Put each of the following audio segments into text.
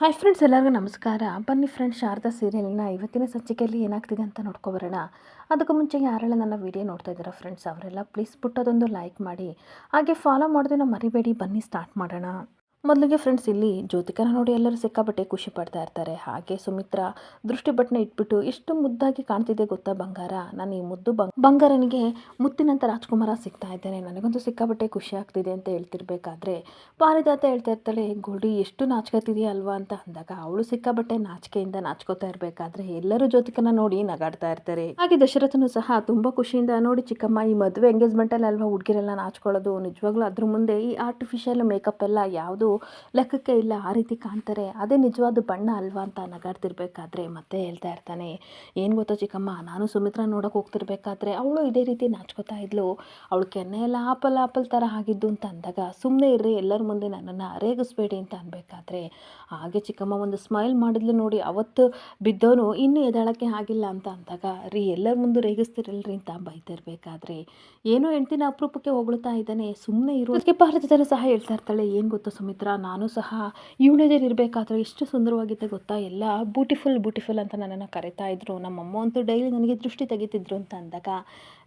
Hi friends, ಎಲ್ಲರಿಗೂ ನಮಸ್ಕಾರ. ಬನ್ನಿ ಫ್ರೆಂಡ್ಸ್, ಶಾರದಾ ಸೀರಿಯಲ್ನ ಇವತ್ತಿನ ಸಂಚಿಕೆಯಲ್ಲಿ ಏನಾಗ್ತಿದೆ ಅಂತ ನೋಡ್ಕೊಬರೋಣ. ಅದಕ್ಕೂ ಮುಂಚೆ ಯಾರೆಲ್ಲ ನನ್ನ ವಿಡಿಯೋ ನೋಡ್ತಾ ಇದ್ದೀರಾ ಫ್ರೆಂಡ್ಸ್, ಅವರೆಲ್ಲ ಪ್ಲೀಸ್ ಪುಟ್ಟದೊಂದು ಲೈಕ್ ಮಾಡಿ, ಹಾಗೆ ಫಾಲೋ ಮಾಡೋದನ್ನ ಮರಿಬೇಡಿ. ಬನ್ನಿ ಸ್ಟಾರ್ಟ್ ಮಾಡೋಣ. ಮೊದಲಿಗೆ ಫ್ರೆಂಡ್ಸ್, ಇಲ್ಲಿ ಜ್ಯೋತಿಕನ ನೋಡಿ ಎಲ್ಲರೂ ಸಿಕ್ಕಾಪಟ್ಟೆ ಖುಷಿ ಪಡ್ತಾ ಇರ್ತಾರೆ. ಹಾಗೆ ಸುಮಿತ್ರಾ ದೃಷ್ಟಿ ಬಟ್ಟನೆ ಇಟ್ಬಿಟ್ಟು ಎಷ್ಟು ಮುದ್ದಾಗಿ ಕಾಣ್ತಿದೆ ಗೊತ್ತಾ ಬಂಗಾರ, ನಾನು ಈ ಮುದ್ದು ಬಂಗಾರನಿಗೆ ಮುತ್ತಿನಂತ ರಾಜ್ಕುಮಾರ ಸಿಗ್ತಾ ಇದ್ದೇನೆ, ನನಗಂತೂ ಸಿಕ್ಕಾಪಟ್ಟೆ ಖುಷಿ ಆಗ್ತಿದೆ ಅಂತ ಹೇಳ್ತಿರ್ಬೇಕಾದ್ರೆ ಪಾರಿಜಾತ ಹೇಳ್ತಾ ಇರ್ತಾಳೆ, ಗೋಲ್ಡಿ ಎಷ್ಟು ನಾಚ್ಕೋತಿದೆಯಾ ಅಲ್ವಾ ಅಂತ ಅಂದಾಗ ಅವಳು ಸಿಕ್ಕಾಪಟ್ಟೆ ನಾಚಿಕೆಯಿಂದ ನಾಚ್ಕೋತಾ ಇರಬೇಕಾದ್ರೆ ಎಲ್ಲರೂ ಜ್ಯೋತಿಕನ ನೋಡಿ ನಗಾಡ್ತಾ ಇರ್ತಾರೆ. ಹಾಗೆ ದಶರಥನು ಸಹ ತುಂಬಾ ಖುಷಿಯಿಂದ, ನೋಡಿ ಚಿಕ್ಕಮ್ಮ, ಈ ಮದುವೆ ಎಂಗೇಜ್ಮೆಂಟಲ್ಲಿ ಅಲ್ವಾ ಹುಡುಗಿರೆಲ್ಲ ನಾಚ್ಕೊಳ್ಳೋದು, ನಿಜವಾಗ್ಲೂ ಅದ್ರ ಮುಂದೆ ಈ ಆರ್ಟಿಫಿಷಿಯಲ್ ಮೇಕಪ್ ಎಲ್ಲ ಯಾವುದು ಲೆಕ್ಕಕ್ಕೆ ಇಲ್ಲ, ಆ ರೀತಿ ಕಾಣ್ತಾರೆ, ಅದೇ ನಿಜವಾದ ಬಣ್ಣ ಅಲ್ವಾ ಅಂತ ನಗಾಡ್ತಿರ್ಬೇಕಾದ್ರೆ ಮತ್ತೆ ಹೇಳ್ತಾ ಇರ್ತಾನೆ, ಏನು ಗೊತ್ತಾ ಚಿಕ್ಕಮ್ಮ, ನಾನು ಸುಮಿತ್ರಾ ನೋಡೋಕೆ ಹೋಗ್ತಿರ್ಬೇಕಾದ್ರೆ ಅವಳು ಇದೇ ರೀತಿ ನಾಚ್ಕೋತಾ ಇದ್ಲು, ಅವಳು ಕೆನ್ನೆ ಎಲ್ಲ ಆಪಲ್ ಥರ ಆಗಿದ್ದು ಅಂತ ಅಂದಾಗ, ಸುಮ್ಮನೆ ಇರ್ರಿ, ಎಲ್ಲರ ಮುಂದೆ ನನ್ನನ್ನು ರೇಗಿಸ್ಬೇಡಿ ಅಂತ ಅನ್ಬೇಕಾದ್ರೆ ಹಾಗೆ ಚಿಕ್ಕಮ್ಮ ಒಂದು ಸ್ಮೈಲ್ ಮಾಡಿದ್ಲು ನೋಡಿ, ಅವತ್ತು ಬಿದ್ದವನು ಇನ್ನೂ ಎದಾಳಕ್ಕೆ ಆಗಿಲ್ಲ ಅಂತ ಅಂದಾಗ, ರೀ ಎಲ್ಲರ ಮುಂದೆ ರೇಗಿಸ್ತಿರಲ್ರಿ ಅಂತ ಬೈತಿರ್ಬೇಕಾದ್ರೆ, ಏನೋ ಹೆಂಡ್ತಿನ ಅಪರೂಪಕ್ಕೆ ಹೊಗಳ್ತಾ ಇದ್ದಾನೆ, ಸುಮ್ಮನೆ ಇರು. ಅದಕ್ಕೆ ಪಾರಿಜಾತನು ಸಹ ಹೇಳ್ತಾ ಇರ್ತಾಳೆ, ಏನು ಗೊತ್ತಾ ಸುಮಿತ್ರಾ, ನಾನು ಸಹ ಇವಳೇದೇನು ಇರಬೇಕಾದ್ರೆ ಎಷ್ಟು ಸುಂದರವಾಗಿದ್ದೆ ಗೊತ್ತಾ, ಎಲ್ಲ ಬ್ಯೂಟಿಫುಲ್ ಅಂತ ನನ್ನನ್ನು ಕರಿತಾ ಇದ್ರು, ನಮ್ಮಮ್ಮ ಅಂತೂ ಡೈಲಿ ನನಗೆ ದೃಷ್ಟಿ ತೆಗಿತಿದ್ರು ಅಂತ ಅಂದಾಗ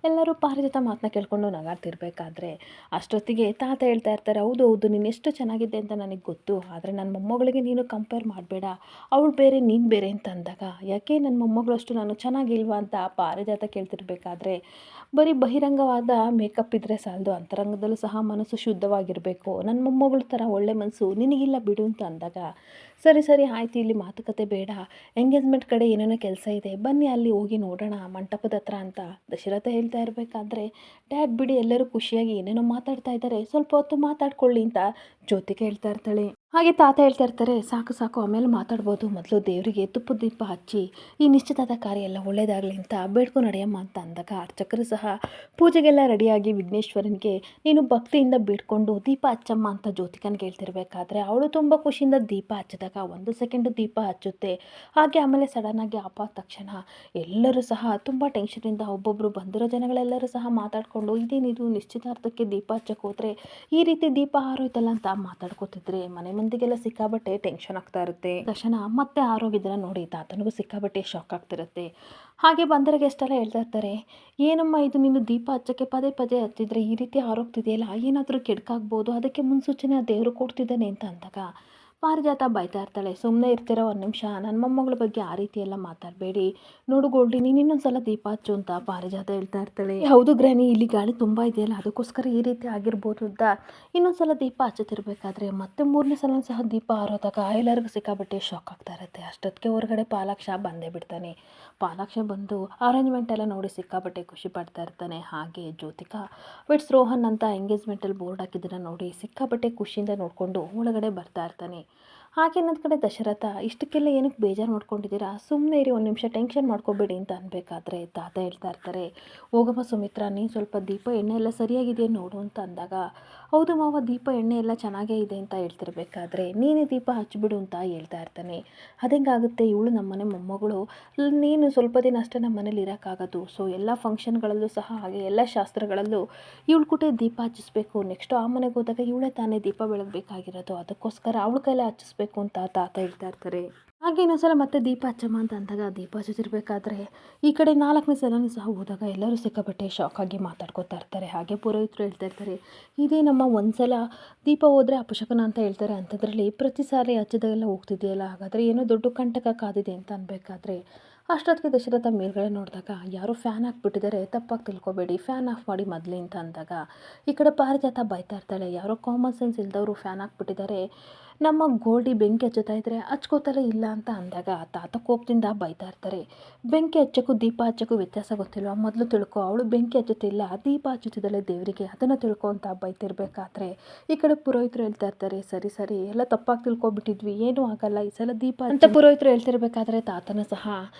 ಎಲ್ಲರೂ ಪಾರಿಜಾತ ಮಾತನ್ನ ಕೇಳ್ಕೊಂಡು ನಗಾಡ್ತಿರ್ಬೇಕಾದ್ರೆ ಅಷ್ಟೊತ್ತಿಗೆ ತಾತ ಹೇಳ್ತಾ ಇರ್ತಾರೆ, ಹೌದು ನೀನು ಎಷ್ಟು ಚೆನ್ನಾಗಿದ್ದೆ ಅಂತ ನನಗೆ ಗೊತ್ತು, ಆದರೆ ನನ್ನ ಮೊಮ್ಮಗಳಿಗೆ ನೀನು ಕಂಪೇರ್ ಮಾಡಬೇಡ, ಅವಳು ಬೇರೆ ನೀನು ಬೇರೆ ಅಂತ ಅಂದಾಗ, ಯಾಕೆ ನನ್ನ ಮೊಮ್ಮಗಳು ಅಷ್ಟು ನಾನು ಚೆನ್ನಾಗಿಲ್ವಾ ಅಂತ ಪಾರಿಜಾತ ಕೇಳ್ತಿರ್ಬೇಕಾದ್ರೆ, ಬರೀ ಬಹಿರಂಗವಾದ ಮೇಕಪ್ ಇದ್ದರೆ ಸಾಲದು, ಅಂತರಂಗದಲ್ಲೂ ಸಹ ಮನಸ್ಸು ಶುದ್ಧವಾಗಿರಬೇಕು, ನನ್ನ ಮೊಮ್ಮಗಳ ಥರ ಒಳ್ಳೆ ಮನಸ್ಸು ನಿನಗಿಲ್ಲ ಬಿಡು ಅಂತ ಅಂದಾಗ, ಸರಿ ಆಯ್ತು, ಇಲ್ಲಿ ಮಾತುಕತೆ ಬೇಡ, ಎಂಗೇಜ್ಮೆಂಟ್ ಕಡೆ ಏನೇನೋ ಕೆಲಸ ಇದೆ, ಬನ್ನಿ ಅಲ್ಲಿ ಹೋಗಿ ನೋಡೋಣ ಮಂಟಪದ ಹತ್ರ ಅಂತ ದಶರಥ ಹೇಳ್ತಾ ಇರಬೇಕಾದ್ರೆ, ಡ್ಯಾಡ್ ಬಿಡಿ, ಎಲ್ಲರೂ ಖುಷಿಯಾಗಿ ಏನೇನೋ ಮಾತಾಡ್ತಾ ಇದ್ದಾರೆ, ಸ್ವಲ್ಪ ಹೊತ್ತು ಮಾತಾಡ್ಕೊಳ್ಳಿ ಅಂತ ಜ್ಯೋತಿಕ ಹೇಳ್ತಾ ಇರ್ತಾಳೆ. ಹಾಗೆ ತಾತ ಹೇಳ್ತಾ ಇರ್ತಾರೆ, ಸಾಕು ಆಮೇಲೆ ಮಾತಾಡ್ಬೋದು, ಮೊದಲು ದೇವರಿಗೆ ತುಪ್ಪದ ದೀಪ ಹಚ್ಚಿ ಈ ನಿಶ್ಚಿತಾರ್ಥ ಕಾರ್ಯ ಎಲ್ಲ ಒಳ್ಳೇದಾಗಲಿ ಅಂತ ಬೇಡ್ಕೊಂಡು ನಡೆಯಮ್ಮ ಅಂತ ಅಂದಾಗ, ಅರ್ಚಕರು ಸಹ ಪೂಜೆಗೆಲ್ಲ ರೆಡಿಯಾಗಿ ವಿಘ್ನೇಶ್ವರನಿಗೆ ನೀನು ಭಕ್ತಿಯಿಂದ ಬೇಡ್ಕೊಂಡು ದೀಪ ಹಚ್ಚಮ್ಮ ಅಂತ ಜ್ಯೋತಿಕನಿಗೆ ಹೇಳ್ತಿರ್ಬೇಕಾದ್ರೆ, ಅವಳು ತುಂಬ ಖುಷಿಯಿಂದ ದೀಪ ಹಚ್ಚಿದಾಗ 1 ಸೆಕೆಂಡ್ ದೀಪ ಹಚ್ಚುತ್ತೆ. ಹಾಗೆ ಆಮೇಲೆ ಸಡನ್ನಾಗಿ ಆದ ತಕ್ಷಣ ಎಲ್ಲರೂ ಸಹ ತುಂಬ ಟೆನ್ಷನಿಂದ ಒಬ್ಬೊಬ್ಬರು ಬಂದಿರೋ ಜನಗಳೆಲ್ಲರೂ ಸಹ ಮಾತಾಡಿಕೊಂಡು, ಇದೇನಿದು ನಿಶ್ಚಿತಾರ್ಥಕ್ಕೆ ದೀಪ ಹಚ್ಚಕ್ಕೆ ಹೋದರೆ ಈ ರೀತಿ ದೀಪ ಹಾರೋಯ್ತಲ್ಲ ಅಂತ ಮಾತಾಡ್ಕೋತಿದ್ರೆ ಮನೆ ಮಂದಿಗೆಲ್ಲ ಸಿಕ್ಕಾಬಟ್ಟೆ ಟೆನ್ಷನ್ ಆಗ್ತಾ ಇರುತ್ತೆ. ತಕ್ಷಣ ಮತ್ತೆ ಆರೋಗಿದ್ರೆ ನೋಡಿ ತಾತನಿಗೂ ಸಿಕ್ಕಾಬಟ್ಟೆ ಶಾಕ್ ಆಗ್ತಿರುತ್ತೆ. ಹಾಗೆ ಬಂದರೆ ಗೆಸ್ಟೆಲ್ಲ ಹೇಳ್ತಾ ಇರ್ತಾರೆ, ಏನಮ್ಮ ಇದು, ನೀನು ದೀಪ ಹಚ್ಚಕ್ಕೆ ಪದೇ ಹಚ್ಚಿದ್ರೆ ಈ ರೀತಿ ಆರೋಗ್ತಿದೆಯಲ್ಲ, ಏನಾದರೂ ಕೆಡ್ಕಾಗ್ಬೋದು, ಅದಕ್ಕೆ ಮುನ್ಸೂಚನೆ ಆ ದೇವರು ಕೊಡ್ತಿದ್ದಾನೆ ಅಂತ ಅಂದಾಗ ಪಾರಿಜಾತ ಬೈತಾ ಇರ್ತಾಳೆ, ಸುಮ್ಮನೆ ಇರ್ತೀರ ಒಂದು ನಿಮಿಷ, ನನ್ನ ಮೊಮ್ಮಗಳ ಬಗ್ಗೆ ಆ ರೀತಿ ಎಲ್ಲ ಮಾತಾಡಬೇಡಿ, ನೋಡು ಗೋಲ್ಡಿ, ನೀನು ಇನ್ನೊಂದ್ಸಲ ದೀಪ ಹಚ್ಚು ಅಂತ ಪಾರಿಜಾತ ಹೇಳ್ತಾ ಇರ್ತಾಳೆ. ಹೌದು ಗ್ರಾನಿ, ಇಲ್ಲಿ ಗಾಳಿ ತುಂಬ ಇದೆಯಲ್ಲ, ಅದಕ್ಕೋಸ್ಕರ ಈ ರೀತಿ ಆಗಿರ್ಬೋದು ಅಂತ ಇನ್ನೊಂದ್ಸಲ ದೀಪ ಹಚ್ಚುತ್ತಿರ್ಬೇಕಾದ್ರೆ ಮತ್ತೆ 3ನೇ ಸಲ ಸಹ ದೀಪ ಹಾರೋದಾಗ ಎಲ್ಲರಿಗೂ ಸಿಕ್ಕಾಬಟ್ಟೆ ಶಾಕ್ ಆಗ್ತಾ ಇರುತ್ತೆ. ಅಷ್ಟೊತ್ತಿಗೆ ಹೊರಗಡೆ ಪಾಲಾಕ್ಷ ಬಂದೇ ಬಿಡ್ತಾನೆ. ಪಾಲಾಕ್ಷ ಬಂದು ಅರೇಂಜ್ಮೆಂಟ್ ಎಲ್ಲ ನೋಡಿ ಸಿಕ್ಕಾಬಟ್ಟೆ ಖುಷಿ ಪಡ್ತಾ ಇರ್ತಾನೆ. ಹಾಗೆ ಜ್ಯೋತಿಕಾ ವಿಟ್ಸ್ ರೋಹನ್ ಅಂತ ಎಂಗೇಜ್ಮೆಂಟಲ್ಲಿ ಬೋರ್ಡ್ ಹಾಕಿದ್ದನ್ನು ನೋಡಿ ಸಿಕ್ಕಾಬಟ್ಟೆ ಖುಷಿಯಿಂದ ನೋಡಿಕೊಂಡು ಒಳಗಡೆ ಬರ್ತಾ ಇರ್ತಾನೆ. ಹಾಗೆ ಇನ್ನೊಂದು ಕಡೆ ದಶರಥ, ಇಷ್ಟಕ್ಕೆಲ್ಲ ಏನಕ್ಕೆ ಬೇಜಾರು ಮಾಡ್ಕೊಂಡಿದ್ದೀರಾ, ಸುಮ್ಮನೆ ಇರಿ, ಒಂದು ನಿಮಿಷ ಟೆನ್ಷನ್ ಮಾಡ್ಕೋಬೇಡಿ ಅಂತ ಅನ್ಬೇಕಾದ್ರೆ ತಾತ ಹೇಳ್ತಾ ಇರ್ತಾರೆ, ಹೋಗಮ್ಮ ಸುಮಿತ್ರಾ, ನೀನು ಸ್ವಲ್ಪ ದೀಪ ಎಣ್ಣೆ ಎಲ್ಲ ಸರಿಯಾಗಿದೆಯಾ ನೋಡು ಅಂತ ಅಂದಾಗ, ಹೌದು ಮಾವ, ದೀಪ ಎಣ್ಣೆ ಎಲ್ಲ ಚೆನ್ನಾಗೇ ಇದೆ ಅಂತ ಹೇಳ್ತಿರ್ಬೇಕಾದ್ರೆ, ನೀನೇ ದೀಪ ಹಚ್ಚಿಬಿಡು ಅಂತ ಹೇಳ್ತಾ ಇರ್ತಾನೆ. ಅದೆಂಗಾಗುತ್ತೆ, ಇವಳು ನಮ್ಮನೆ ಮೊಮ್ಮಗಳು, ನೀನು ಸ್ವಲ್ಪ ದಿನ ಅಷ್ಟೇ ನಮ್ಮ ಮನೇಲಿ ಇರೋಕ್ಕಾಗೋದು, ಸೊ ಎಲ್ಲ ಫಂಕ್ಷನ್ಗಳಲ್ಲೂ ಸಹ ಹಾಗೆ ಎಲ್ಲ ಶಾಸ್ತ್ರಗಳಲ್ಲೂ ಇವಳು ಕೂಟೆ ದೀಪ ಹಚ್ಚಿಸ್ಬೇಕು, ನೆಕ್ಸ್ಟು ಆ ಮನೆಗೆ ಹೋದಾಗ ಇವಳೇ ತಾನೇ ದೀಪ ಬೆಳಗಬೇಕಾಗಿರೋದು, ಅದಕ್ಕೋಸ್ಕರ ಅವಳ ಕೈಲೇ ಹಚ್ಚಿಸ್ಬೇಕು ಅಂತ ತಾತ ಹೇಳ್ತಾ ಇರ್ತಾರೆ. ಹಾಗೆ ಇನ್ನೊಂದ್ಸಲ ಮತ್ತೆ ದೀಪ ಹಚ್ಚಮ್ಮ ಅಂತ ಅಂದಾಗ ದೀಪ ಹಚ್ಚುತ್ತಿರ್ಬೇಕಾದ್ರೆ ಈ ಕಡೆ 4ನೇ ಸಲನೂ ಸಹ ಹೋದಾಗ ಎಲ್ಲರೂ ಸಿಕ್ಕಾಪಟ್ಟೆ ಶಾಕ್ ಆಗಿ ಮಾತಾಡ್ಕೋತಾ ಇರ್ತಾರೆ. ಹಾಗೆ ಪುರೋಹಿತರು ಹೇಳ್ತಾ ಇರ್ತಾರೆ, ಇದೇ ನಮ್ಮ ಒಂದ್ಸಲ ದೀಪ ಹೋದರೆ ಅಪಶಕನ ಅಂತ ಹೇಳ್ತಾರೆ, ಅಂಥದ್ರಲ್ಲಿ ಪ್ರತಿ ಸಾರಿ ಹಚ್ಚದಾಗೆಲ್ಲ ಹೋಗ್ತಿದೆಯಲ್ಲ, ಹಾಗಾದರೆ ಏನೋ ದೊಡ್ಡ ಕಂಟಕ ಕಾದಿದೆ ಅಂತ ಅನ್ಬೇಕಾದ್ರೆ ಅಷ್ಟೊತ್ತಿಗೆ ದಶರಥ ಮೇಲ್ಗಡೆ ನೋಡಿದಾಗ ಯಾರೋ ಫ್ಯಾನ್ ಹಾಕ್ಬಿಟ್ಟಿದ್ದಾರೆ, ತಪ್ಪಾಗಿ ತಿಳ್ಕೊಬೇಡಿ, ಫ್ಯಾನ್ ಆಫ್ ಮಾಡಿ ಮೊದಲೇ ಅಂತ ಅಂದಾಗ ಈ ಕಡೆ ಪಾರಿಜಾತ ಬೈತಾ ಇರ್ತಾಳೆ, ಯಾರೋ ಕಾಮನ್ ಸೆನ್ಸ್ ಇಲ್ದವರು ಫ್ಯಾನ್ ಹಾಕ್ಬಿಟ್ಟಿದ್ದಾರೆ, ನಮ್ಮ ಗೋಲ್ಡಿ ಬೆಂಕಿ ಹಚ್ಚುತ್ತಾ ಇದ್ರೆ ಹಚ್ಕೋತಾರೆ ಇಲ್ಲ ಅಂತ ಅಂದಾಗ ತಾತ ಕೋಪದಿಂದ ಬೈತಾ ಇರ್ತಾರೆ, ಬೆಂಕಿ ಹಚ್ಚಕ್ಕೂ ದೀಪ ಹಚ್ಚಕ್ಕೂ ವ್ಯತ್ಯಾಸ ಗೊತ್ತಿಲ್ವಾ, ಮೊದಲು ತಿಳ್ಕೊ, ಅವಳು ಬೆಂಕಿ ಹಚ್ಚುತ್ತಿಲ್ಲ, ದೀಪ ಹಚ್ಚುತ್ತಿದ್ದಾಳೆ ದೇವರಿಗೆ, ಅದನ್ನು ತಿಳ್ಕೊ ಅಂತ ಬೈತಿರ್ಬೇಕಾದ್ರೆ ಈ ಕಡೆ ಪುರೋಹಿತರು ಹೇಳ್ತಾ ಇರ್ತಾರೆ, ಸರಿ ಎಲ್ಲ ತಪ್ಪಾಗಿ ತಿಳ್ಕೊಬಿಟ್ಟಿದ್ವಿ, ಏನೂ ಆಗಲ್ಲ, ಈ ಸಲ ದೀಪ ಅಂತ ಪುರೋಹಿತರು ಹೇಳ್ತಿರ್ಬೇಕಾದ್ರೆ ತಾತನ ಸಹ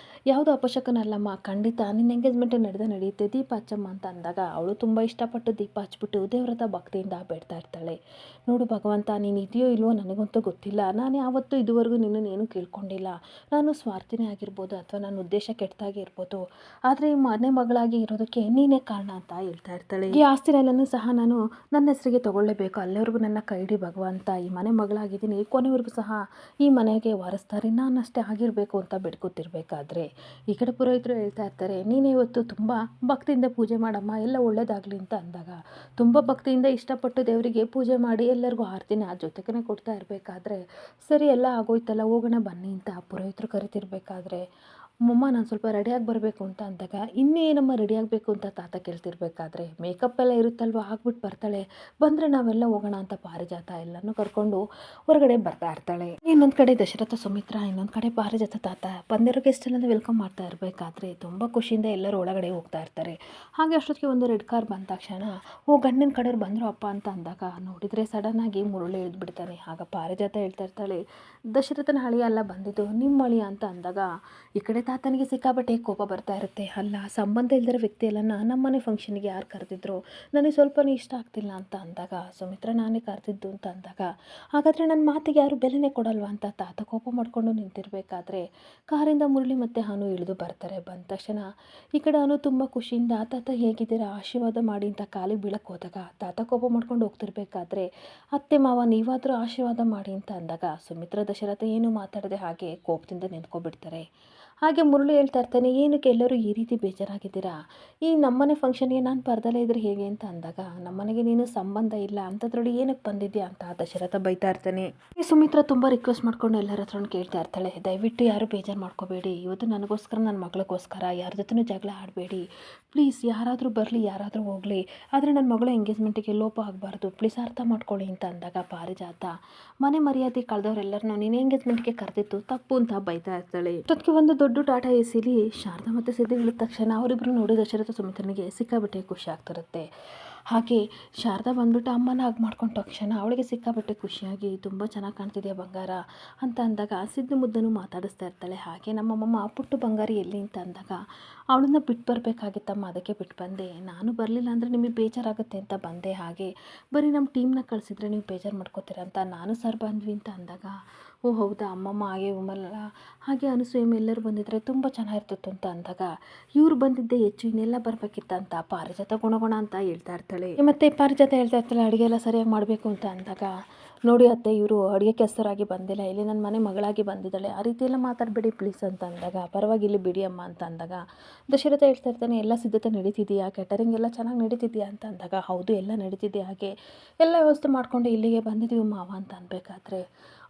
ಯಾವುದು ಅಪಶಕನ ಅಲ್ಲಮ್ಮ, ಖಂಡಿತ ನಿನ್ನ ಎಂಗೇಜ್ಮೆಂಟ್ ನಡೆಯುತ್ತೆ, ದೀಪ ಹಚ್ಚಮ್ಮ ಅಂತ ಅಂದಾಗ ಅವಳು ತುಂಬ ಇಷ್ಟಪಟ್ಟು ದೀಪ ಹಚ್ಬಿಟ್ಟು ದೇವ್ರ ಹತ್ರ ಭಕ್ತಿಯಿಂದ ಬೇಡ್ತಾ ಇರ್ತಾಳೆ, ನೋಡು ಭಗವಂತ, ನೀನು ಇದೆಯೋ ಇಲ್ವೋ ನನಗೊಂದು ನನಗಂತೂ ಗೊತ್ತಿಲ್ಲ. ನಾನು ಯಾವತ್ತೂ ಇದುವರೆಗೂ ನಿನ್ನನ್ನೇನು ಕೇಳ್ಕೊಂಡಿಲ್ಲ. ನಾನು ಸ್ವಾರ್ಥಿನೇ ಆಗಿರ್ಬೋದು ಅಥವಾ ನನ್ನ ಉದ್ದೇಶ ಕೆಟ್ಟದಾಗಿ ಇರ್ಬೋದು. ಆದರೆ ಈ ಮನೆ ಮಗಳಾಗಿ ಇರೋದಕ್ಕೆ ನೀನೇ ಕಾರಣ ಅಂತ ಹೇಳ್ತಾ ಇರ್ತಾಳೆ. ಈ ಆಸ್ತಿನೆಲ್ಲನೂ ಸಹ ನಾನು ನನ್ನ ಹೆಸರಿಗೆ ತೊಗೊಳ್ಳೇಬೇಕು. ಅಲ್ಲಿವರೆಗೂ ನನ್ನ ಕೈ ಹಿಡಿ ಭಗವಂತ. ಈ ಮನೆ ಮಗಳಾಗಿದ್ದೀನಿ, ಕೊನೆವರೆಗೂ ಸಹ ಈ ಮನೆಗೆ ವಾರಸ್ದಾರಿ ನಾನಷ್ಟೇ ಆಗಿರಬೇಕು ಅಂತ ಬೇಡ್ಕೊತಿರ್ಬೇಕಾದ್ರೆ ಈ ಕಡೆ ಪುರೋಹಿತರು ಹೇಳ್ತಾ ಇರ್ತಾರೆ, ನೀನೇ ಇವತ್ತು ತುಂಬ ಭಕ್ತಿಯಿಂದ ಪೂಜೆ ಮಾಡಮ್ಮ, ಎಲ್ಲ ಒಳ್ಳೇದಾಗಲಿ ಅಂತ ಅಂದಾಗ ತುಂಬ ಭಕ್ತಿಯಿಂದ ಇಷ್ಟಪಟ್ಟು ದೇವರಿಗೆ ಪೂಜೆ ಮಾಡಿ ಎಲ್ಲರಿಗೂ ಆರತಿನ ಜೊತೆಗೇ ಕೊಡ್ತಾ ಇರಬೇಕಾದ್ರೆ ಸರಿ ಎಲ್ಲ ಆಗೋಯ್ತಲ್ಲ ಹೋಗೋಣ ಬನ್ನಿ ಅಂತ ಪುರೋಹಿತರು ಕರಿತಿರ್ಬೇಕಾದ್ರೆ ಮಮ್ಮ ನಾನು ಸ್ವಲ್ಪ ರೆಡಿಯಾಗಿ ಬರಬೇಕು ಅಂತ ಅಂದಾಗ ಇನ್ನೇನಮ್ಮ ರೆಡಿ ಆಗಬೇಕು ಅಂತ ತಾತ ಕೇಳ್ತಿರ್ಬೇಕಾದ್ರೆ ಮೇಕಪ್ ಎಲ್ಲ ಇರುತ್ತಲ್ವ ಹಾಕ್ಬಿಟ್ಟು ಬರ್ತಾಳೆ. ಬಂದರೆ ನಾವೆಲ್ಲ ಹೋಗೋಣ ಅಂತ ಪಾರಿಜಾತ ಎಲ್ಲನೂ ಕರ್ಕೊಂಡು ಹೊರಗಡೆ ಬರ್ತಾ ಇರ್ತಾಳೆ. ಇನ್ನೊಂದು ಕಡೆ ದಶರಥ ಸುಮಿತ್ರಾ, ಇನ್ನೊಂದು ಕಡೆ ಪಾರಿಜಾತ ತಾತ ಬಂದಿರೋ ಗೆಸ್ಟೆಲ್ಲ ವೆಲ್ಕಮ್ ಮಾಡ್ತಾ ಇರಬೇಕಾದ್ರೆ ತುಂಬ ಖುಷಿಯಿಂದ ಎಲ್ಲರೂ ಒಳಗಡೆ ಹೋಗ್ತಾ ಇರ್ತಾರೆ. ಹಾಗೆ ಅಷ್ಟೊತ್ತಿಗೆ ಒಂದು ರೆಡ್ ಕಾರ್ ಬಂದ ತಕ್ಷಣ ಗಂಡಿನ ಕಡೆಯವ್ರು ಬಂದರು ಅಪ್ಪ ಅಂತ ಅಂದಾಗ ನೋಡಿದರೆ ಸಡನ್ನಾಗಿ ಮುರುಳಿ ಇಳಿದ್ಬಿಡ್ತಾನೆ. ಆಗ ಪಾರಿಜಾತ ಹೇಳ್ತಾ ಇರ್ತಾಳೆ, ದಶರಥನ ಅಳಿಯ ಅಲ್ಲ ಬಂದಿದ್ದು ನಿಮ್ಮ ಅಳಿಯ ಅಂತ ಅಂದಾಗ ಈ ಕಡೆ ತಾತನಿಗೆ ಸಿಕ್ಕಾಪಟ್ಟೆ ಕೋಪ ಬರ್ತಾ ಇರುತ್ತೆ. ಅಲ್ಲ ಸಂಬಂಧ ಇಲ್ದಿರೋ ವ್ಯಕ್ತಿ ಎಲ್ಲ ನಮ್ಮನೆ ಫಂಕ್ಷನ್ಗೆ ಯಾರು ಕರೆದಿದ್ರು, ನನಗೆ ಸ್ವಲ್ಪನೂ ಇಷ್ಟ ಆಗ್ತಿಲ್ಲ ಅಂತ ಅಂದಾಗ ಸುಮಿತ್ರಾ ನಾನೇ ಕರೆದಿದ್ದು ಅಂತ ಅಂದಾಗ ಹಾಗಾದರೆ ನನ್ನ ಮಾತಿಗೆ ಯಾರು ಬೆಲೆನೇ ಕೊಡಲ್ವಾ ಅಂತ ತಾತ ಕೋಪ ಮಾಡಿಕೊಂಡು ನಿಂತಿರಬೇಕಾದ್ರೆ ಕಾರಿಂದ ಮುರಳಿ ಮತ್ತು ಅನು ಇಳಿದು ಬರ್ತಾರೆ. ಬಂದ ತಕ್ಷಣ ಈ ಕಡೆ ಅನು ತುಂಬ ಖುಷಿಯಿಂದ ತಾತ ಹೇಗಿದ್ದೀರಾ ಆಶೀರ್ವಾದ ಮಾಡಿ ಅಂತ ಕಾಲಿಗೆ ಬೀಳಕ್ಕೆ ಹೋದಾಗ ತಾತ ಕೋಪ ಮಾಡ್ಕೊಂಡು ಹೋಗ್ತಿರ್ಬೇಕಾದ್ರೆ ಅತ್ತೆ ಮಾವ ನೀವಾದರೂ ಆಶೀರ್ವಾದ ಮಾಡಿ ಅಂತ ಅಂದಾಗ ಸುಮಿತ್ರಾ ದಶರಥ ಏನು ಮಾತಾಡದೆ ಹಾಗೆ ಕೋಪದಿಂದ ನಿಂತ್ಕೊಬಿಡ್ತಾರೆ. ಹಾಗೆ ಮುರಳಿ ಹೇಳ್ತಾ ಇರ್ತಾನೆ, ಏನಕ್ಕೆ ಎಲ್ಲರೂ ಈ ರೀತಿ ಬೇಜಾರಾಗಿದ್ದೀರಾ, ಈ ನಮ್ಮನೆ ಫಂಕ್ಷನ್ಗೆ ನಾನು ಬರ್ದಲೇ ಇದ್ರೆ ಹೇಗೆ ಅಂತ ಅಂದಾಗ ನಮ್ಮನೆಗೆ ನೀನು ಸಂಬಂಧ ಇಲ್ಲ ಅಂಥದ್ರಲ್ಲಿ ಏನಕ್ಕೆ ಬಂದಿದ್ಯಾ ಅಂತ ದಶರಥ ಬೈತಾ ಇರ್ತಾನೆ. ಈ ಸುಮಿತ್ರಾ ತುಂಬ ರಿಕ್ವೆಸ್ಟ್ ಮಾಡ್ಕೊಂಡು ಎಲ್ಲರ ಹತ್ರ ಕೇಳ್ತಾ ಇರ್ತಾಳೆ, ದಯವಿಟ್ಟು ಯಾರು ಬೇಜಾರು ಮಾಡ್ಕೋಬೇಡಿ, ಇವತ್ತು ನನಗೋಸ್ಕರ ನನ್ನ ಮಗಳಿಗೋಸ್ಕರ ಯಾರ ಜೊತೆನೂ ಜಗಳ ಆಡಬೇಡಿ ಪ್ಲೀಸ್, ಯಾರಾದರೂ ಬರಲಿ ಯಾರಾದರೂ ಹೋಗಲಿ, ಆದರೆ ನನ್ನ ಮಗಳ ಎಂಗೇಜ್ಮೆಂಟಿಗೆ ಲೋಪ ಆಗಬಾರ್ದು ಪ್ಲೀಸ್ ಅರ್ಥ ಮಾಡ್ಕೊಳ್ಳಿ ಅಂತ ಅಂದಾಗ ಪಾರಿಜಾತ ಮನೆ ಮರ್ಯಾದೆ ಕಳೆದವರೆಲ್ಲರನ್ನೂ ನೀನು ಎಂಗೇಜ್ಮೆಂಟ್ಗೆ ಕರೆದಿತ್ತು ತಪ್ಪು ಅಂತ ಬೈತಾ ಇರ್ತಾಳೆ. ಅಷ್ಟೊತ್ತಿಗೆ ಒಂದು ದೊಡ್ಡ ಟಾಟಾ ಎಸಿಲಿ ಶಾರದಾ ಮತ್ತು ಸಿದ್ದು ಇಳಿದ ತಕ್ಷಣ ಅವರಿಬ್ಬರು ನೋಡಿ ದಶರಥ ಸುಮಿತ್ರನಿಗೆ ಸಿಕ್ಕಾಬಿಟ್ಟೆ ಖುಷಿ ಆಗ್ತಿರುತ್ತೆ. ಹಾಗೆ ಶಾರದಾ ಬಂದ್ಬಿಟ್ಟು ಅಮ್ಮನ ಹಾಗೆ ಮಾಡ್ಕೊಂಡ ತಕ್ಷಣ ಅವಳಿಗೆ ಸಿಕ್ಕಾಬಿಟ್ಟೆ ಖುಷಿಯಾಗಿ ತುಂಬ ಚೆನ್ನಾಗಿ ಕಾಣ್ತಿದೆಯಾ ಬಂಗಾರ ಅಂತ ಅಂದಾಗ ಸಿದ್ದು ಮುದ್ದನು ಮಾತಾಡಿಸ್ತಾ ಇರ್ತಾಳೆ. ಹಾಗೆ ನಮ್ಮಮ್ಮ ಪುಟ್ಟು ಬಂಗಾರಿ ಎಲ್ಲಿ ಅಂತ ಅಂದಾಗ ಅವಳನ್ನ ಬಿಟ್ಟು ಬರಬೇಕಾಗಿತ್ತಮ್ಮ, ಅದಕ್ಕೆ ಬಿಟ್ಟು ಬಂದೆ, ನಾನು ಬರಲಿಲ್ಲ ಅಂದರೆ ನಿಮಗೆ ಬೇಜಾರಾಗುತ್ತೆ ಅಂತ ಬಂದೆ, ಹಾಗೆ ಬರೀ ನಮ್ಮ ಟೀಮ್ನ ಕಳಿಸಿದ್ರೆ ನೀವು ಬೇಜಾರು ಮಾಡ್ಕೋತೀರ ಅಂತ ನಾನು ಸರ್ ಬಂದ್ವಿ ಅಂತ ಅಂದಾಗ ಓ ಹೌದಾ ಅಮ್ಮಮ್ಮ ಹಾಗೆ ಉಮಲ್ಲ ಹಾಗೆ ಅನಸೂಯಮ್ಮ ಎಲ್ಲರೂ ಬಂದಿದ್ರೆ ತುಂಬ ಚೆನ್ನಾಗಿರ್ತಿತ್ತು ಅಂತ ಅಂದಾಗ ಇವ್ರು ಬಂದಿದ್ದೆ ಹೆಚ್ಚು ಇನ್ನೆಲ್ಲ ಬರಬೇಕಿತ್ತ ಅಂತ ಪಾರಿಜಾತ ಗುಣಗುಣ ಅಂತ ಹೇಳ್ತಾ ಇರ್ತಾಳೆ. ಮತ್ತು ಪಾರಿಜಾತ ಹೇಳ್ತಾ ಇರ್ತಾಳೆ ಅಡುಗೆ ಎಲ್ಲ ಸರಿಯಾಗಿ ಮಾಡಬೇಕು ಅಂತ ಅಂದಾಗ ನೋಡಿ ಅತ್ತೆ ಇವರು ಅಡುಗೆ ಕೆಸರಾಗಿ ಬಂದಿಲ್ಲ, ಇಲ್ಲಿ ನನ್ನ ಮನೆ ಮಗಳಾಗಿ ಬಂದಿದ್ದಾಳೆ, ಆ ರೀತಿ ಎಲ್ಲ ಮಾತಾಡಬೇಡಿ ಪ್ಲೀಸ್ ಅಂತ ಅಂದಾಗ ಪರವಾಗಿಲ್ಲ ಬಿಡಿ ಅಮ್ಮ ಅಂತ ಅಂದಾಗ ದಶರಥ ಹೇಳ್ತಾ ಇರ್ತಾನೆ ಎಲ್ಲ ಸಿದ್ಧತೆ ನಡೀತಿದೆಯಾ, ಕ್ಯಾಟರಿಂಗ್ ಎಲ್ಲ ಚೆನ್ನಾಗಿ ನಡೀತಿದೆಯಾ ಅಂತ ಅಂದಾಗ ಹೌದು ಎಲ್ಲ ನಡೀತಿದೆ, ಹಾಗೆ ಎಲ್ಲ ವ್ಯವಸ್ಥೆ ಮಾಡಿಕೊಂಡು ಇಲ್ಲಿಗೆ ಬಂದಿದ್ದೀವಿ ಮಾವ ಅಂತ ಅನ್ಬೇಕಾದ್ರೆ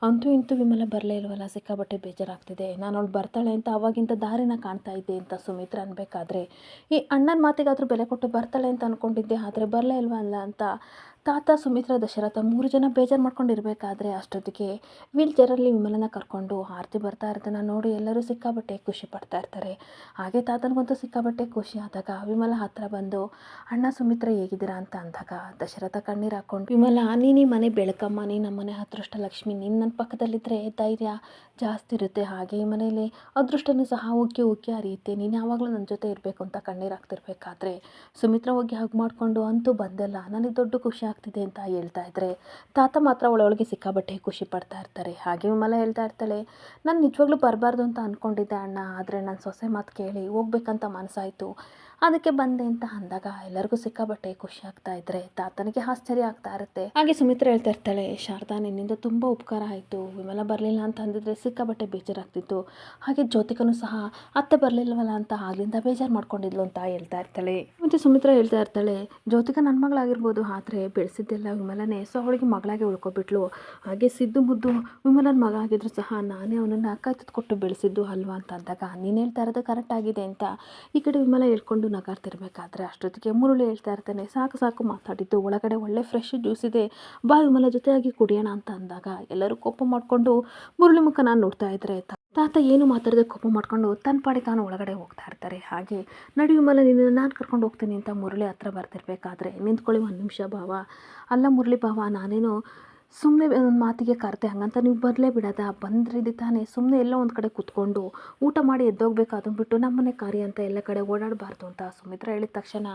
ಅಂತೂ ಇಂತೂ ವಿಮಲ ಬರಲೇ ಇಲ್ವಲ್ಲ, ಸಿಕ್ಕಾಬಟ್ಟೆ ಬೇಜಾರಾಗ್ತಿದೆ, ನಾನು ಅವಳು ಬರ್ತಾಳೆ ಅಂತ ಅವಾಗಿಂತ ದಾರಿನ ಕಾಣ್ತಾ ಇದ್ದೆ ಅಂತ ಸುಮಿತ್ರ ಅನ್ಬೇಕಾದ್ರೆ ಈ ಅಣ್ಣನ ಮಾತಿಗಾದರೂ ಬೆಲೆ ಕೊಟ್ಟು ಬರ್ತಾಳೆ ಅಂತ ಅಂದ್ಕೊಂಡಿದ್ದೆ, ಆದರೆ ಬರಲೇ ಇಲ್ವಲ್ಲ ಅಂತ ತಾತ ಸುಮಿತ್ರ ದಶರಥ 3 ಜನ ಬೇಜಾರು ಮಾಡ್ಕೊಂಡಿರ್ಬೇಕಾದ್ರೆ ಅಷ್ಟೊತ್ತಿಗೆ ವೀಲ್ ಚೇರಲ್ಲಿ ವಿಮಲನ ಕರ್ಕೊಂಡು ಆರತಿ ಬರ್ತಾ ಇರ್ತಾನೆ ನೋಡಿ ಎಲ್ಲರೂ ಸಿಕ್ಕಾಬಟ್ಟೆ ಖುಷಿ ಪಡ್ತಾ ಇರ್ತಾರೆ. ಹಾಗೆ ತಾತನಿಗಂತೂ ಸಿಕ್ಕಾಬಟ್ಟೆ ಖುಷಿ ಆದಾಗ ವಿಮಲ ಹತ್ರ ಬಂದು ಅಣ್ಣ ಸುಮಿತ್ರ ಹೇಗಿದ್ದೀರಾ ಅಂತ ಅಂದಾಗ ದಶರಥ ಕಣ್ಣೀರು ಹಾಕ್ಕೊಂಡು ವಿಮಲ ನೀನು ಈ ಮನೆ ಬೆಳಕಮ್ಮ, ನೀನು ನಮ್ಮನೆ ಅದೃಷ್ಟ ಲಕ್ಷ್ಮಿ, ನೀನು ನನ್ನ ಪಕ್ಕದಲ್ಲಿದ್ದರೆ ಧೈರ್ಯ ಜಾಸ್ತಿ ಇರುತ್ತೆ, ಹಾಗೆ ಈ ಮನೇಲಿ ಅದೃಷ್ಟನೂ ಸಹ ಉಕ್ಕಿ ಉಕ್ಕಿ ಹರಿಯುತ್ತೆ, ನೀನು ಯಾವಾಗಲೂ ನನ್ನ ಜೊತೆ ಇರಬೇಕು ಅಂತ ಕಣ್ಣೀರು ಹಾಕ್ತಿರ್ಬೇಕಾದ್ರೆ ಸುಮಿತ್ರ ಹೋಗಿ ಹಗ್ ಮಾಡಿಕೊಂಡು ಅಂತೂ ಬಂದಲ್ಲ ನನಗೆ ದೊಡ್ಡ ಖುಷಿ ಆಗ್ತಿದೆ ಅಂತ ಹೇಳ್ತಾ ಇದ್ರೆ ತಾತ ಮಾತ್ರ ಒಳಗೆ ಸಿಕ್ಕಾಬಟ್ಟೆ ಖುಷಿ ಪಡ್ತಾ ಇರ್ತಾರೆ. ಹಾಗೆ ವಿಮಲ ಹೇಳ್ತಾ ಇರ್ತಾಳೆ ನಾನು ನಿಜವಾಗ್ಲೂ ಬರಬಾರ್ದು ಅಂತ ಅಂದ್ಕೊಂಡಿದ್ದೆ ಅಣ್ಣ, ಆದರೆ ನನ್ನ ಸೊಸೆ ಮಾತು ಕೇಳಿ ಹೋಗ್ಬೇಕಂತ ಮನಸ್ಸಾಯಿತು ಅದಕ್ಕೆ ಬಂದೆ ಅಂತ ಅಂದಾಗ ಎಲ್ಲರಿಗೂ ಸಿಕ್ಕಾಬಟ್ಟೆ ಖುಷಿ ಆಗ್ತಾ ಇದ್ರೆ ತಾತನಿಗೆ ಆಶ್ಚರ್ಯ ಆಗ್ತಾ ಇರುತ್ತೆ. ಹಾಗೆ ಸುಮಿತ್ರ ಹೇಳ್ತಾ ಇರ್ತಾಳೆ ಶಾರದಾ ನಿನ್ನಿಂದ ತುಂಬ ಉಪಕಾರ ಆಯಿತು, ವಿಮಲ ಬರಲಿಲ್ಲ ಅಂತ ಅಂದಿದ್ರೆ ಸಿಕ್ಕಾಬಟ್ಟೆ ಬೇಜಾರಾಗ್ತಿತ್ತು, ಹಾಗೆ ಜ್ಯೋತಿಕನೂ ಸಹ ಅತ್ತೆ ಬರಲಿಲ್ವಲ್ಲ ಅಂತ ಆಗ್ಲಿಂದ ಬೇಜಾರು ಮಾಡ್ಕೊಂಡಿದ್ಲು ಅಂತ ಹೇಳ್ತಾ ಇರ್ತಾಳೆ. ಮತ್ತು ಸುಮಿತ್ರ ಹೇಳ್ತಾ ಇರ್ತಾಳೆ ಜ್ಯೋತಿಕ ನನ್ನ ಮಗಳಾಗಿರ್ಬೋದು ಆದರೆ ಬೆಳೆಸಿದ್ದೆಲ್ಲ ವಿಮಲನೇ, ಸೊ ಅವಳಿಗೆ ಮಗಳಾಗಿ ಉಳ್ಕೊಬಿಟ್ಲು, ಹಾಗೆ ಸಿದ್ದು ಮುದ್ದು ವಿಮಲನ ಮಗ ಆಗಿದ್ರು ಸಹ ನಾನೇ ಅವನನ್ನು ಕೈ ಕೊಟ್ಟು ಬೆಳೆಸಿದ್ದು ಅಲ್ವಾ ಅಂತ ಅಂದಾಗ ನೀನು ಹೇಳ್ತಾ ಇರೋದು ಕರೆಕ್ಟ್ ಆಗಿದೆ ಅಂತ ಈ ಕಡೆ ವಿಮಲ ಹೇಳ್ಕೊಂಡು ನಗಾಡ್ತಿರ್ಬೇಕಾದ್ರೆ ಅಷ್ಟೊತ್ತಿಗೆ ಮುರುಳಿ ಹೇಳ್ತಾ ಇರ್ತಾನೆ ಸಾಕು ಸಾಕು ಮಾತಾಡಿದ್ದು, ಒಳಗಡೆ ಒಳ್ಳೆ ಫ್ರೆಶ್ ಜ್ಯೂಸ್ ಇದೆ ಬಾ ವಿಮಲ ಜೊತೆಯಾಗಿ ಕುಡಿಯೋಣ ಅಂತ ಅಂದಾಗ ಎಲ್ಲರೂ ಕೋಪ ಮಾಡಿಕೊಂಡು ಮುರುಳಿ ಮುಖ ನಾನು ನೋಡ್ತಾ ಇದ್ರೆ ತಾತ ಏನು ಮಾತಾಡದೆ ಕೋಪ ಮಾಡ್ಕೊಂಡು ತನ್ನ ಪಾಡಿ ತಾನು ಒಳಗಡೆ ಹೋಗ್ತಾ ಇರ್ತಾರೆ. ಹಾಗೆ ನಡಿ ವಿಮಲ ನಿನ್ನ ನಾನು ಕರ್ಕೊಂಡು ಹೋಗ್ತೀನಿ ಅಂತ ಮುರಳಿ ಹತ್ರ ಬರ್ತಿರ್ಬೇಕಾದ್ರೆ ನಿಂತ್ಕೊಳ್ಳಿ 1 ನಿಮಿಷ ಭಾವ, ಅಲ್ಲ ಮುರಳಿ ಭಾವ ನಾನೇನು ಸುಮ್ಮನೆ ಒಂದು ಮಾತಿಗೆ ಕರೆದೆ ಹಂಗಂತ ನೀವು ಬರಲೇ ಬಿಡೋದ? ಬಂದ್ರಿದ್ದು ತಾನೇ, ಸುಮ್ಮನೆ ಎಲ್ಲೋ ಒಂದು ಕಡೆ ಕೂತ್ಕೊಂಡು ಊಟ ಮಾಡಿ ಎದ್ದೋಗ್ಬೇಕು, ಅದನ್ನ ಬಿಟ್ಟು ನಮ್ಮನೆ ಕಾರ್ಯ ಅಂತ ಎಲ್ಲ ಕಡೆ ಓಡಾಡಬಾರ್ದು ಅಂತ ಸುಮಿತ್ರಾ ಹೇಳಿದ ತಕ್ಷಣ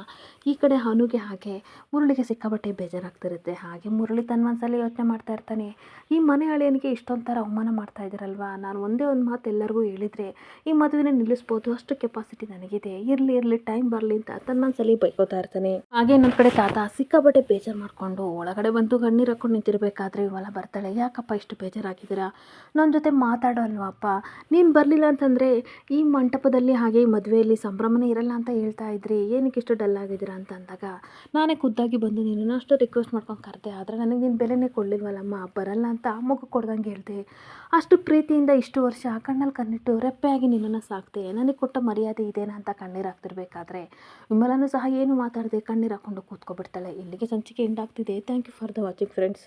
ಈ ಕಡೆ ಅನುಗೆ ಹಾಗೆ ಮುರಳಿಗೆ ಸಿಕ್ಕಾಪಟ್ಟೆ ಬೇಜಾರಾಗ್ತಿರುತ್ತೆ. ಹಾಗೆ ಮುರಳಿ ತನ್ನ ಮನಸ್ಸಲ್ಲಿ ಯೋಚನೆ ಮಾಡ್ತಾ ಇರ್ತಾನೆ, ಈ ಮನೆ ಅಳಿಯನಿಗೆ ಇಷ್ಟೊಂಥರ ಅವಮಾನ ಮಾಡ್ತಾ ಇದ್ದೀರಲ್ವಾ, ನಾನು ಒಂದೇ ಒಂದು ಮಾತು ಎಲ್ಲರಿಗೂ ಹೇಳಿದರೆ ಈ ಮದುವೆನ ನಿಲ್ಲಿಸ್ಬೋದು, ಅಷ್ಟು ಕೆಪಾಸಿಟಿ ನನಗಿದೆ, ಇರಲಿ ಟೈಮ್ ಬರಲಿ ಅಂತ ತನ್ನ ಮನಸ್ಸಲ್ಲಿ ಬೈಕೋತಾ ಇರ್ತಾನೆ. ಹಾಗೆ ಇನ್ನೊಂದು ಕಡೆ ತಾತ ಸಿಕ್ಕಾಪಟ್ಟೆ ಬೇಜಾರು ಮಾಡಿಕೊಂಡು ಒಳಗಡೆ ಬಂದು ಕಣ್ಣೀರು ಹಾಕೊಂಡು ನಿಂತಿರ್ಬೇಕಾದ್ರೆ ಇವಳ ಬರ್ತಾಳೆ. ಯಾಕಪ್ಪ ಇಷ್ಟು ಬೇಜಾರಾಗಿದ್ದೀರಾ, ನನ್ನ ಜೊತೆ ಮಾತಾಡೋ ಅಲ್ವಪ್ಪ, ನೀನು ಬರಲಿಲ್ಲ ಅಂತಂದರೆ ಈ ಮಂಟಪದಲ್ಲಿ ಹಾಗೆ ಈ ಮದುವೆಯಲ್ಲಿ ಸಂಭ್ರಮನೇ ಇರಲ್ಲ ಅಂತ ಹೇಳ್ತಾ ಇದ್ರಿ, ಏನಕ್ಕೆ ಇಷ್ಟು ಡಲ್ ಆಗಿದ್ದೀರಾ ಅಂತ ಅಂದಾಗ ನಾನೇ ಖುದ್ದಾಗಿ ಬಂದು ನೀನು ಅಷ್ಟು ರಿಕ್ವೆಸ್ಟ್ ಮಾಡ್ಕೊಂಡು ಕರೆದೆ, ಆದರೆ ನನಗೆ ನೀನು ಬೆಲೆನೇ ಕೊಡಲಿಲ್ವಲ್ಲಮ್ಮ, ಬರಲ್ಲ ಅಂತ ಮಗು ಕೊಡ್ದಂಗೆ ಹೇಳಿದೆ, ಅಷ್ಟು ಪ್ರೀತಿಯಿಂದ ಇಷ್ಟು ವರ್ಷ ಕಣ್ಣಲ್ಲಿ ಕಣ್ಣಿಟ್ಟು ರೆಪ್ಪೆಯಾಗಿ ನಿನ್ನನ್ನು ಸಾಕ್ತೆ, ನನಗೆ ಕೊಟ್ಟ ಮರ್ಯಾದೆ ಇದೇನಾ ಅಂತ ಕಣ್ಣೀರು ಹಾಕ್ತಿರ್ಬೇಕಾದ್ರೆ ವಿಮಲನೂ ಸಹ ಏನು ಮಾತಾಡದೆ ಕಣ್ಣೀರು ಹಾಕ್ಕೊಂಡು ಕೂತ್ಕೊಬಿಡ್ತಾಳೆ. ಇಲ್ಲಿಗೆ ಸಂಚಿಕೆ ಎಂಡ್ ಆಗ್ತಿದೆ. Thank you for the watching friends.